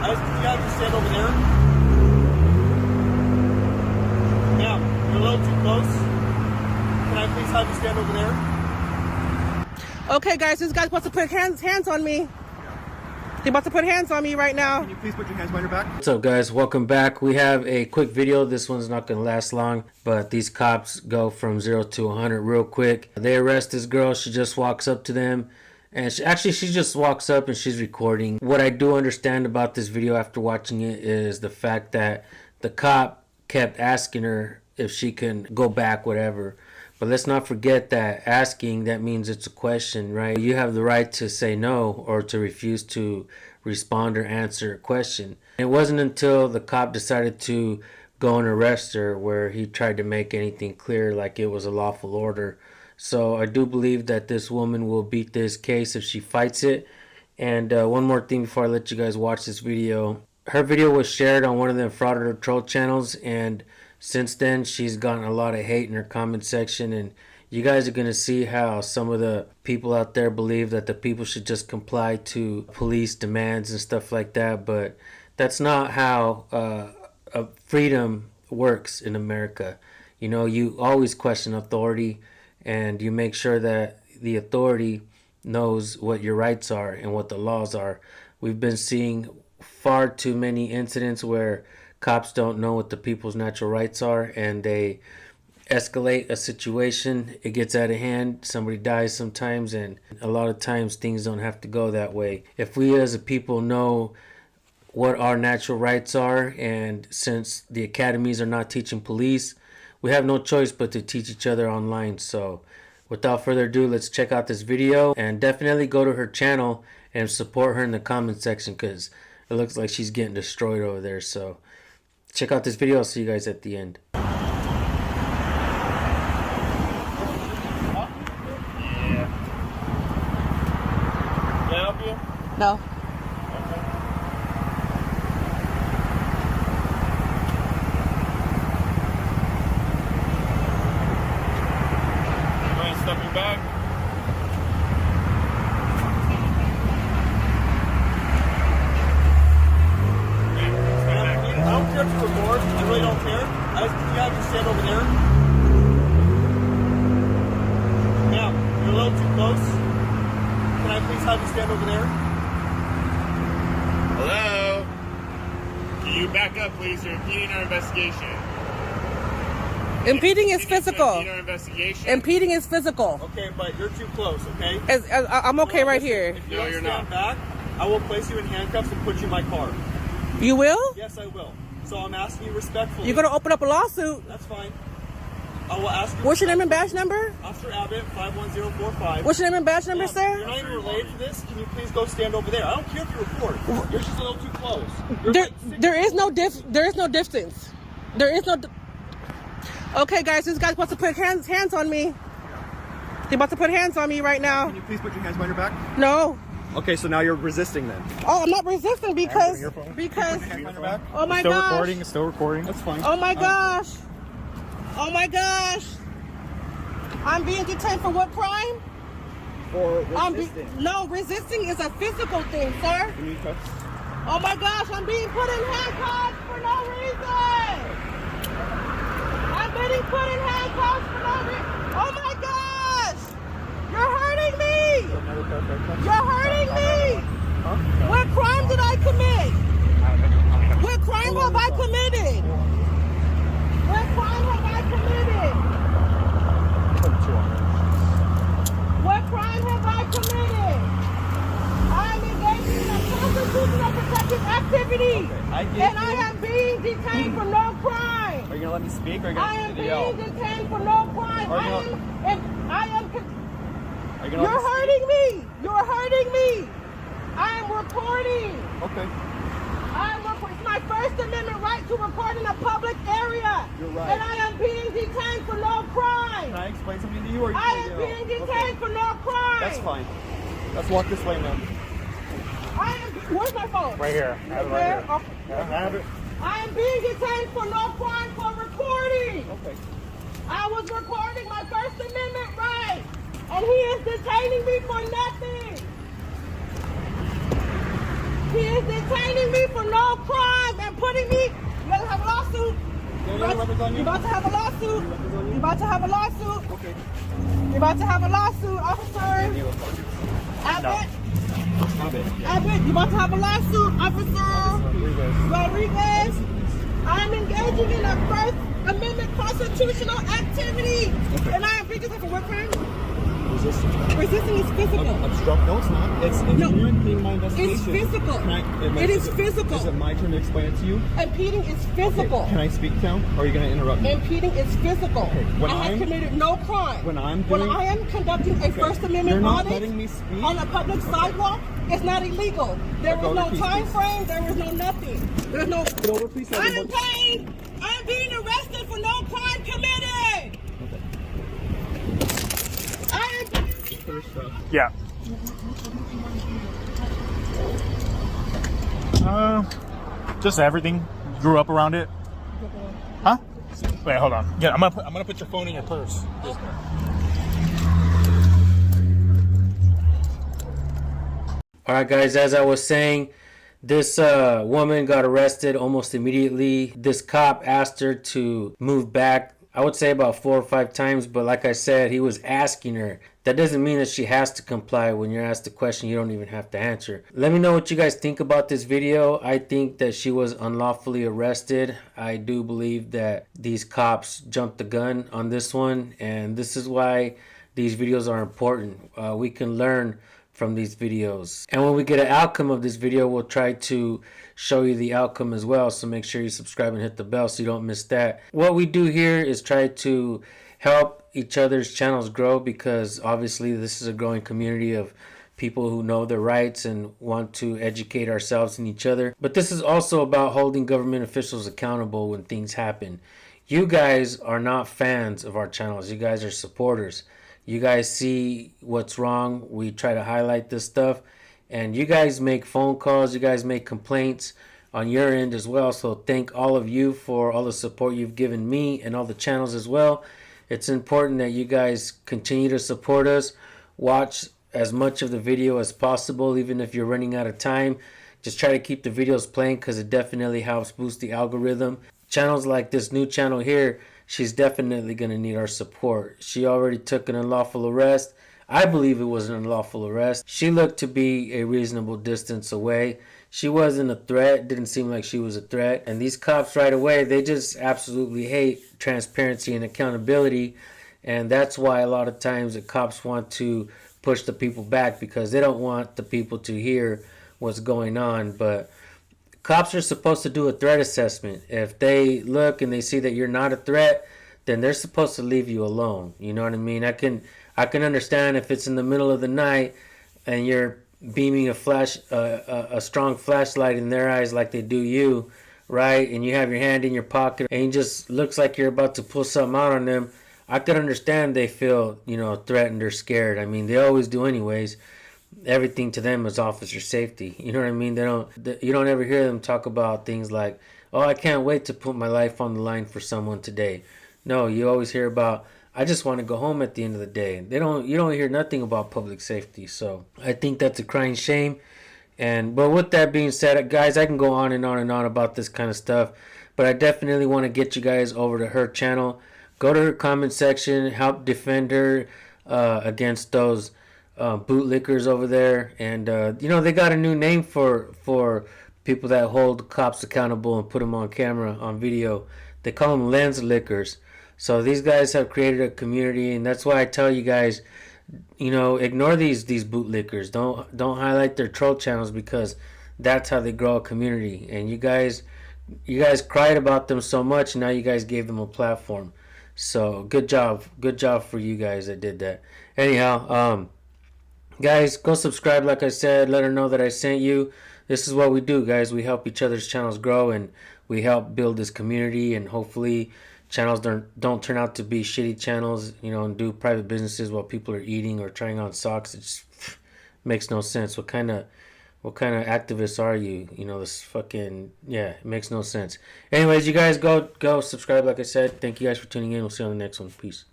You guys just stand over there. Ma'am, you're a little too close. Can I please have you stand over there? Okay, guys, this guy's supposed to put hands on me. He's about to put hands on me right now. Can you please put your hands behind your back? What's up, guys? Welcome back. We have a quick video. This one's not going to last long, but these cops go from 0 to 100 real quick. They arrest this girl. She just walks up to them, and she just walks up and she's recording. What I do understand about this video after watching it is the fact that the cop kept asking her if she can go back, whatever. But let's not forget that asking, that means it's a question, right? You have the right to say no or to refuse to respond or answer a question. It wasn't until the cop decided to go and arrest her where he tried to make anything clear like it was a lawful order. So I do believe that this woman will beat this case if she fights it. And one more thing before I let you guys watch this video. Her video was shared on one of the fraud troll channels, and since then she's gotten a lot of hate in her comment section, and you guys are going to see how some of the people out there believe that the people should just comply to police demands and stuff like that. But that's not how freedom works in America. You know, you always question authority, and you make sure that the authority knows what your rights are and what the laws are. We've been seeing far too many incidents where cops don't know what the people's natural rights are, and they escalate a situation. It gets out of hand, somebody dies sometimes, and a lot of times things don't have to go that way. If we as a people know what our natural rights are, and since the academies are not teaching police, we have no choice but to teach each other online. So without further ado, let's check out this video, and definitely go to her channel and support her in the comment section, because it looks like she's getting destroyed over there. So check out this video. I'll see you guys at the end. No. Stepping back. I don't care if you record. I really don't care. You guys just stand over there. Ma'am, you're a little too close. Can I please have you stand over there? Hello? Can you back up, please? You're impeding our investigation. Impeding is physical. Impede our investigation. Impeding is physical. Okay, but you're too close, okay? I'm okay right here. If you don't stand back, I will place you in handcuffs and put you in my car. You will? Yes, I will. So I'm asking you respectfully. You're going to open up a lawsuit. That's fine. I will ask you. What's your name and badge number? Officer Abbott, 51045. What's your name and badge number, sir? You're not even related to this. Can you please go stand over there? I don't care if you record. You're just a little too close. There is no distance. There is no. Okay, guys, this guy's supposed to put hands on me. He's about to put hands on me right now. Can you please put your hands behind your back? No. Okay, so now you're resisting then. Oh, I'm not resisting because oh my gosh. It's still recording. That's fine. Oh my gosh. Oh my gosh. I'm being detained for what crime? For resisting. No, resisting is a physical thing, sir. You need cuffs? Oh my gosh, I'm being put in handcuffs for no reason. I'm being put in handcuffs for no reason. Oh my gosh. You're hurting me. You're hurting me. Huh? What crime did I commit? What crime have I committed? What crime have I committed? What crime have I committed? I'm engaging in a constitutional protective activity. Okay, and I am being detained for no crime. Are you gonna let me speak or are you I gonna am yell? being detained for no crime. Are you You're hurting me. You're hurting me. I am recording. Okay. It's my First Amendment right to record in a public area. You're right. And I am being detained for no crime. Can I explain something to you or you I am being detained for no crime. That's fine. Let's walk this way now. Where's my phone? Right here. I have it right here. Okay. I have it. I am being detained for no crime for recording. Okay. I was recording my First Amendment right. And he is detaining me for nothing. He is detaining me me for no crime and putting me. You better have a lawsuit. You're about to have a lawsuit. You're about to have a lawsuit. Okay. You're about to have a lawsuit, officer. Abbott. Abbott, you're about to have a lawsuit, Officer Rodriguez. I'm engaging in a First Amendment constitutional activity. Okay. And I am victim of a what crime? Resisting. Resisting is physical. Obstruct? No, it's not. It's impeding my investigation. It's physical. It is physical. Is it my turn to explain it to you? Impeding is physical. Okay. Can I speak now, or are you going to interrupt me? Impeding is physical. Okay. I have committed no crime. When I am conducting a First Amendment You're not audit letting me speak? on a public sidewalk, it's not illegal. There was no time frame. There was no nothing. There's no. Get over, please. I am paying. I am being arrested for no crime committed. Okay. I am. Yeah. Just everything. Grew up around it. Huh? Wait, hold on. Yeah, I'm gonna put your phone in your purse. All right, guys, as I was saying, this woman got arrested almost immediately. This cop asked her to move back, I would say about 4 or 5 times, but like I said, he was asking her. That doesn't mean that she has to comply. When you're asked a question, you don't even have to answer. Let me know what you guys think about this video. I think that she was unlawfully arrested. I do believe that these cops jumped the gun on this one, and this is why these videos are important. We can learn from these videos, and when we get an outcome of this video, we'll try to show you the outcome as well, so make sure you subscribe and hit the bell so you don't miss that. What we do here is try to help each other's channels grow, because obviously this is a growing community of people who know their rights and want to educate ourselves and each other. But this is also about holding government officials accountable when things happen. You guys are not fans of our channels. You guys are supporters. You guys see what's wrong. We try to highlight this stuff, and you guys make phone calls. You guys make complaints on your end as well. So thank all of you for all the support you've given me and all the channels as well. It's important that you guys continue to support us. Watch as much of the video as possible, even if you're running out of time. Just try to keep the videos playing, because it definitely helps boost the algorithm. Channels like this new channel here, she's definitely going to need our support. She already took an unlawful arrest. I believe it was an unlawful arrest. She looked to be a reasonable distance away. She wasn't a threat. Didn't seem like she was a threat. And these cops right away, they just absolutely hate transparency and accountability. And that's why a lot of times the cops want to push the people back, because they don't want the people to hear what's going on. But cops are supposed to do a threat assessment. If they look and they see that you're not a threat, then they're supposed to leave you alone. You know what I mean? I can understand if it's in the middle of the night and you're beaming a strong flashlight in their eyes like they do you, right? And you have your hand in your pocket and it just looks like you're about to pull something out on them. I could understand they feel, threatened or scared. I mean, they always do anyways. Everything to them is officer safety. You know what I mean? You don't ever hear them talk about things like, oh, I can't wait to put my life on the line for someone today. No, you always hear about, I just want to go home at the end of the day. You don't hear nothing about public safety. So I think that's a crying shame. But with that being said, guys, I can go on and on and on about this kind of stuff, but I definitely want to get you guys over to her channel. Go to her comment section, help defend her against those bootlickers over there. And they got a new name for people that hold cops accountable and put them on camera, on video. They call them lens lickers. So these guys have created a community, and that's why I tell you guys, ignore these bootlickers. Don't highlight their troll channels, because that's how they grow a community. And you guys cried about them so much, and now you guys gave them a platform. So good job for you guys that did that. Anyhow, guys, go subscribe. Like I said, let her know that I sent you. This is what we do, guys. We help each other's channels grow, and we help build this community. And hopefully channels don't turn out to be shitty channels, and do private businesses while people are eating or trying on socks. It just makes no sense. What kind of activists are you? It makes no sense. Anyways, you guys go subscribe. Like I said, thank you guys for tuning in. We'll see you on the next one. Peace.